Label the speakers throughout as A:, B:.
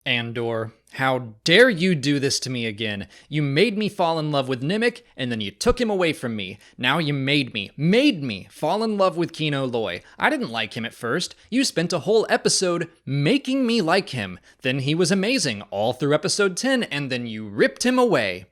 A: Andor, how dare you do this to me again? You made me fall in love with Nemik, and then you took him away from me. Now you made me fall in love with Kino Loy. I didn't like him at first. You spent a whole episode making me like him. Then he was amazing all through episode 10, and then you ripped him away.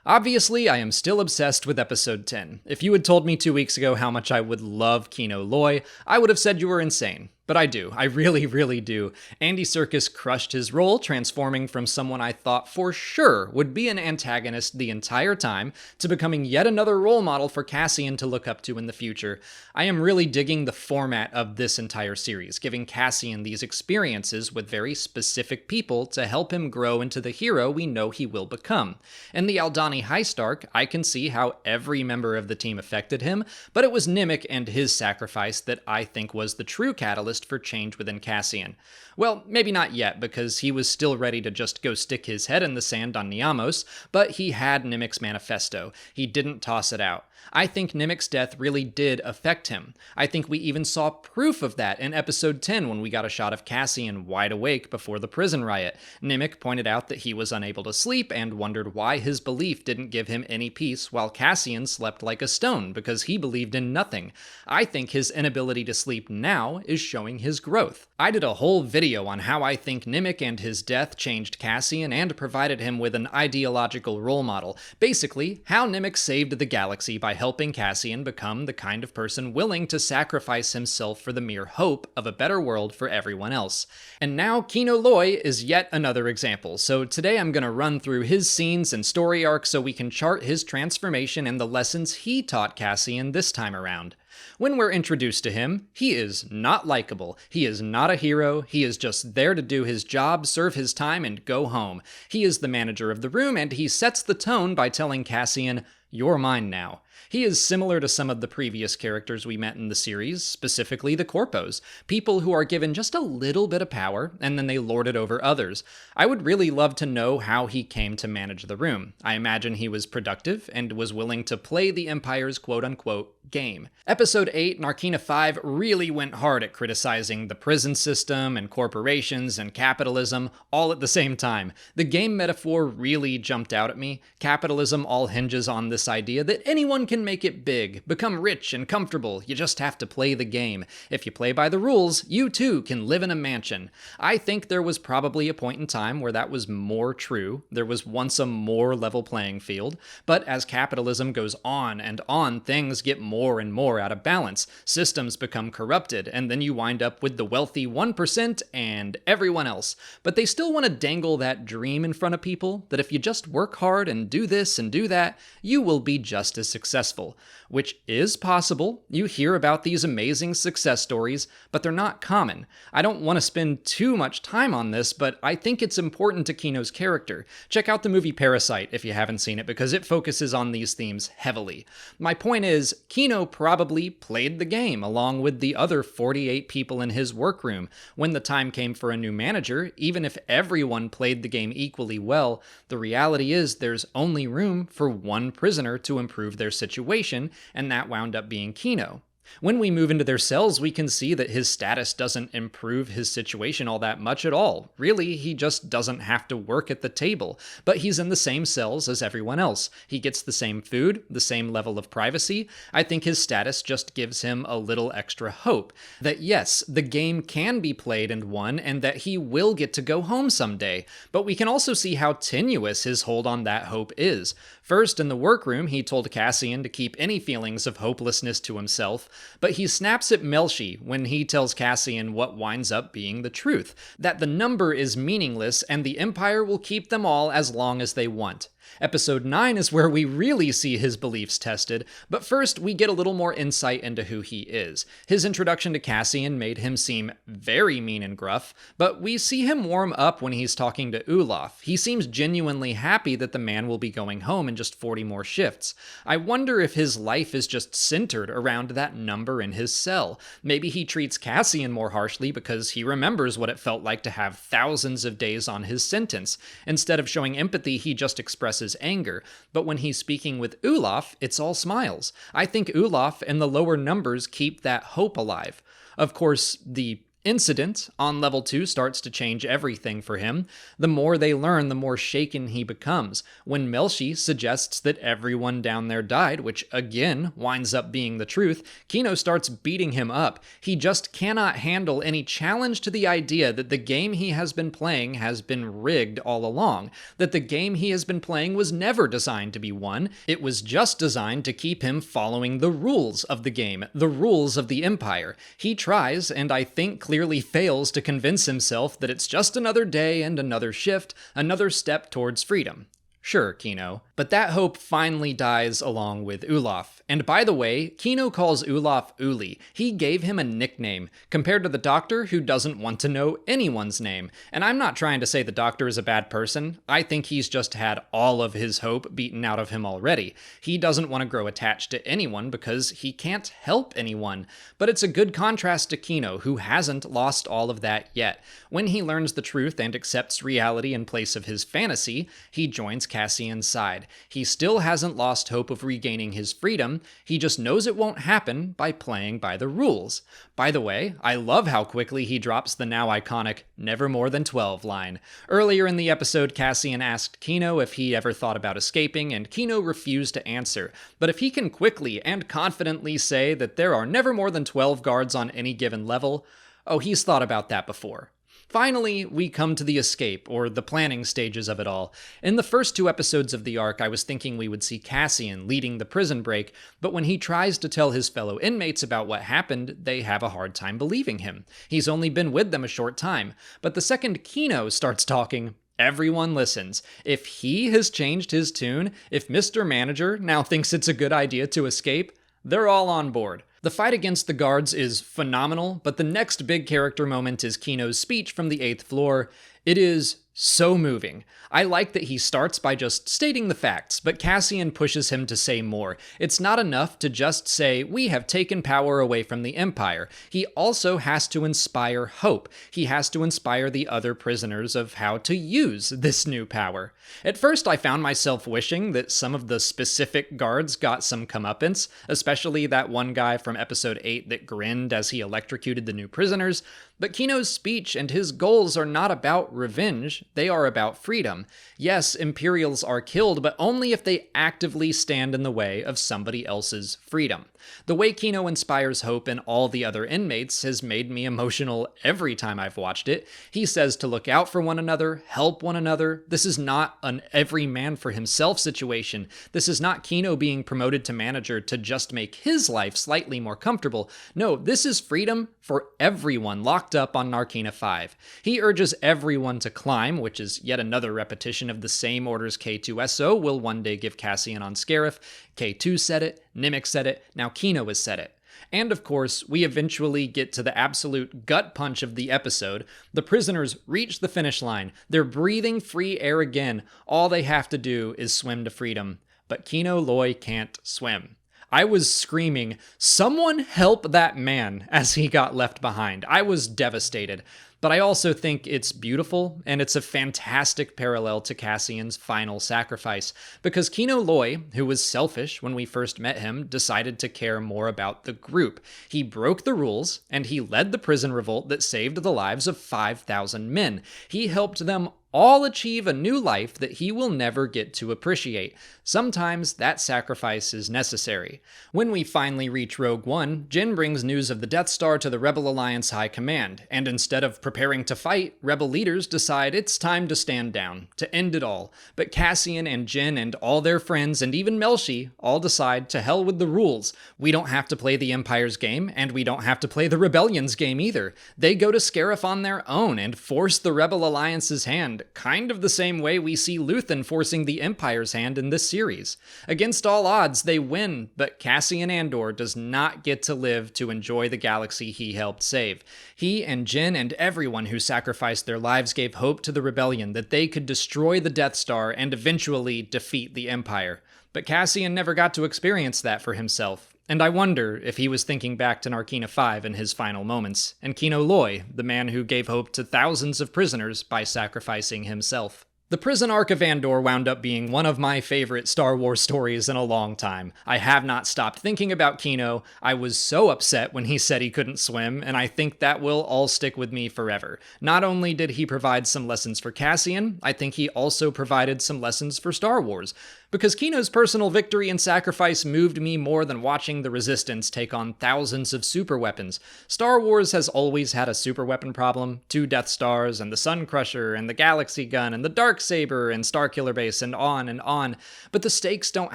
A: Obviously, I am still obsessed with episode 10. If you had told me 2 weeks ago how much I would love Kino Loy, I would have said you were insane. But I do. I really do. Andy Serkis crushed his role, transforming from someone I thought for sure would be an antagonist the entire time to becoming yet another role model for Cassian to look up to in the future. I am really digging the format of this entire series, giving Cassian these experiences with very specific people to help him grow into the hero we know he will become. In the Aldhani heist arc, I can see how every member of the team affected him, but it was Nemik and his sacrifice that I think was the true catalyst for change within Cassian. Well, maybe not yet, because he was still ready to just go stick his head in the sand on Niamos, but he had Nemik's manifesto. He didn't toss it out. I think Nemik's death really did affect him. I think we even saw proof of that in episode 10 when we got a shot of Cassian wide awake before the prison riot. Nemik pointed out that he was unable to sleep and wondered why his belief didn't give him any peace while Cassian slept like a stone because he believed in nothing. I think his inability to sleep now is showing his growth. I did a whole video on how I think Nemik and his death changed Cassian and provided him with an ideological role model. Basically, how Nemik saved the galaxy by helping Cassian become the kind of person willing to sacrifice himself for the mere hope of a better world for everyone else. And now Kino Loy is yet another example, so today I'm going to run through his scenes and story arc so we can chart his transformation and the lessons he taught Cassian this time around. When we're introduced to him, he is not likable. He is not a hero. He is just there to do his job, serve his time, and go home. He is the manager of the room, and he sets the tone by telling Cassian, "You're mine now." He is similar to some of the previous characters we met in the series, specifically the Corpos, people who are given just a little bit of power, and then they lord it over others. I would really love to know how he came to manage the room. I imagine he was productive, and was willing to play the Empire's quote-unquote game. Episode 8, Narkina 5, really went hard at criticizing the prison system, and corporations, and capitalism, all at the same time. The game metaphor really jumped out at me. Capitalism all hinges on this idea that anyone can make it big, become rich and comfortable. You just have to play the game. If you play by the rules, you too can live in a mansion. I think there was probably a point in time where that was more true. There was once a more level playing field. But as capitalism goes on and on, things get more and more out of balance. Systems become corrupted, and then you wind up with the wealthy 1% and everyone else. But they still want to dangle that dream in front of people that if you just work hard and do this and do that, you will be just as successful, which is possible. You hear about these amazing success stories, but they're not common. I don't want to spend too much time on this, but I think it's important to Kino's character. Check out the movie Parasite if you haven't seen it, because it focuses on these themes heavily. My point is, Kino probably played the game along with the other 48 people in his workroom. When the time came for a new manager, even if everyone played the game equally well, the reality is there's only room for one prisoner to improve their situation, and that wound up being Kino. When we move into their cells, we can see that his status doesn't improve his situation all that much at all. Really, he just doesn't have to work at the table, but he's in the same cells as everyone else. He gets the same food, the same level of privacy. I think his status just gives him a little extra hope that yes, the game can be played and won, and that he will get to go home someday. But we can also see how tenuous his hold on that hope is. First, in the workroom, he told Cassian to keep any feelings of hopelessness to himself, but he snaps at Melshi when he tells Cassian what winds up being the truth, that the number is meaningless and the Empire will keep them all as long as they want. Episode 9 is where we really see his beliefs tested, but first we get a little more insight into who he is. His introduction to Cassian made him seem very mean and gruff, but we see him warm up when he's talking to Olaf. He seems genuinely happy that the man will be going home in just 40 more shifts. I wonder if his life is just centered around that number in his cell. Maybe he treats Cassian more harshly because he remembers what it felt like to have thousands of days on his sentence. Instead of showing empathy, he just expresses anger, but when he's speaking with Olaf, it's all smiles. I think Olaf and the lower numbers keep that hope alive. Of course, the Incident on level 2 starts to change everything for him. The more they learn, the more shaken he becomes. When Melshi suggests that everyone down there died, which again winds up being the truth, Kino starts beating him up. He just cannot handle any challenge to the idea that the game he has been playing has been rigged all along, that the game he has been playing was never designed to be won. It was just designed to keep him following the rules of the game, the rules of the Empire. He tries, and I think clearly fails, to convince himself that it's just another day and another shift, another step towards freedom. Sure, Kino. But that hope finally dies along with Olaf. And by the way, Kino calls Olaf Uli. He gave him a nickname, compared to the Doctor, who doesn't want to know anyone's name. And I'm not trying to say the Doctor is a bad person. I think he's just had all of his hope beaten out of him already. He doesn't want to grow attached to anyone because he can't help anyone. But it's a good contrast to Kino, who hasn't lost all of that yet. When he learns the truth and accepts reality in place of his fantasy, he joins Cassian's side. He still hasn't lost hope of regaining his freedom, he just knows it won't happen by playing by the rules. By the way, I love how quickly he drops the now iconic "never more than 12" line. Earlier in the episode, Cassian asked Kino if he ever thought about escaping, and Kino refused to answer. But if he can quickly and confidently say that there are never more than 12 guards on any given level, oh, he's thought about that before. Finally, we come to the escape, or the planning stages of it all. In the first 2 episodes of the arc, I was thinking we would see Cassian leading the prison break, but when he tries to tell his fellow inmates about what happened, they have a hard time believing him. He's only been with them a short time. But the second Kino starts talking, everyone listens. If he has changed his tune, if Mr. Manager now thinks it's a good idea to escape, they're all on board. The fight against the guards is phenomenal, but the next big character moment is Kino's speech from the 8th floor. It is so moving. I like that he starts by just stating the facts, but Cassian pushes him to say more. It's not enough to just say, "We have taken power away from the Empire." He also has to inspire hope. He has to inspire the other prisoners of how to use this new power. At first, I found myself wishing that some of the specific guards got some comeuppance, especially that one guy from episode 8 that grinned as he electrocuted the new prisoners. But Kino's speech and his goals are not about revenge, they are about freedom. Yes, Imperials are killed, but only if they actively stand in the way of somebody else's freedom. The way Kino inspires hope in all the other inmates has made me emotional every time I've watched it. He says to look out for one another, help one another. This is not an every man for himself situation. This is not Kino being promoted to manager to just make his life slightly more comfortable. No, this is freedom for everyone locked up on Narkina 5. He urges everyone to climb, which is yet another repetition of the same orders K2SO will one day give Cassian on Scarif. K2 said it, Nemik said it, now Kino has said it. And of course, we eventually get to the absolute gut punch of the episode. The prisoners reach the finish line. They're breathing free air again. All they have to do is swim to freedom. But Kino Loy can't swim. I was screaming, "Someone help that man," as he got left behind. I was devastated. But I also think it's beautiful, and it's a fantastic parallel to Cassian's final sacrifice, because Kino Loy, who was selfish when we first met him, decided to care more about the group. He broke the rules, and he led the prison revolt that saved the lives of 5,000 men. He helped them all achieve a new life that he will never get to appreciate. Sometimes that sacrifice is necessary. When we finally reach Rogue One, Jyn brings news of the Death Star to the Rebel Alliance High Command, and instead of preparing to fight, Rebel leaders decide it's time to stand down, to end it all. But Cassian and Jyn and all their friends, and even Melshi, all decide to hell with the rules. We don't have to play the Empire's game, and we don't have to play the Rebellion's game either. They go to Scarif on their own and force the Rebel Alliance's hand, kind of the same way we see Luthen forcing the Empire's hand in this series. Against all odds, they win, but Cassian Andor does not get to live to enjoy the galaxy he helped save. He and Jyn and everyone who sacrificed their lives gave hope to the Rebellion that they could destroy the Death Star and eventually defeat the Empire. But Cassian never got to experience that for himself. And I wonder if he was thinking back to Narkina 5 in his final moments, and Kino Loy, the man who gave hope to thousands of prisoners by sacrificing himself. The prison arc of Andor wound up being one of my favorite Star Wars stories in a long time. I have not stopped thinking about Kino. I was so upset when he said he couldn't swim, and I think that will all stick with me forever. Not only did he provide some lessons for Cassian, I think he also provided some lessons for Star Wars. Because Kino's personal victory and sacrifice moved me more than watching the Resistance take on thousands of super weapons. Star Wars has always had a super weapon problem: 2 Death Stars, and the Sun Crusher, and the Galaxy Gun, and the Darksaber, and Starkiller Base, and on. But the stakes don't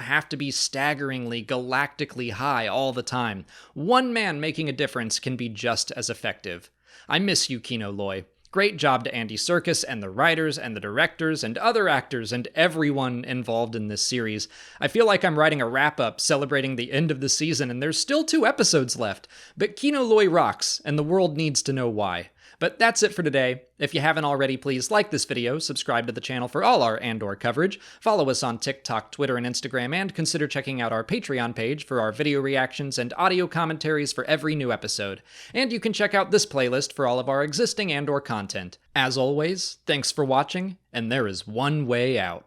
A: have to be staggeringly, galactically high all the time. One man making a difference can be just as effective. I miss you, Kino Loy. Great job to Andy Serkis and the writers and the directors and other actors and everyone involved in this series. I feel like I'm writing a wrap-up celebrating the end of the season, and there's still 2 episodes left. But Kino Loy rocks, and the world needs to know why. But that's it for today. If you haven't already, please like this video, subscribe to the channel for all our Andor coverage, follow us on TikTok, Twitter, and Instagram, and consider checking out our Patreon page for our video reactions and audio commentaries for every new episode. And you can check out this playlist for all of our existing Andor content. As always, thanks for watching, and there is one way out.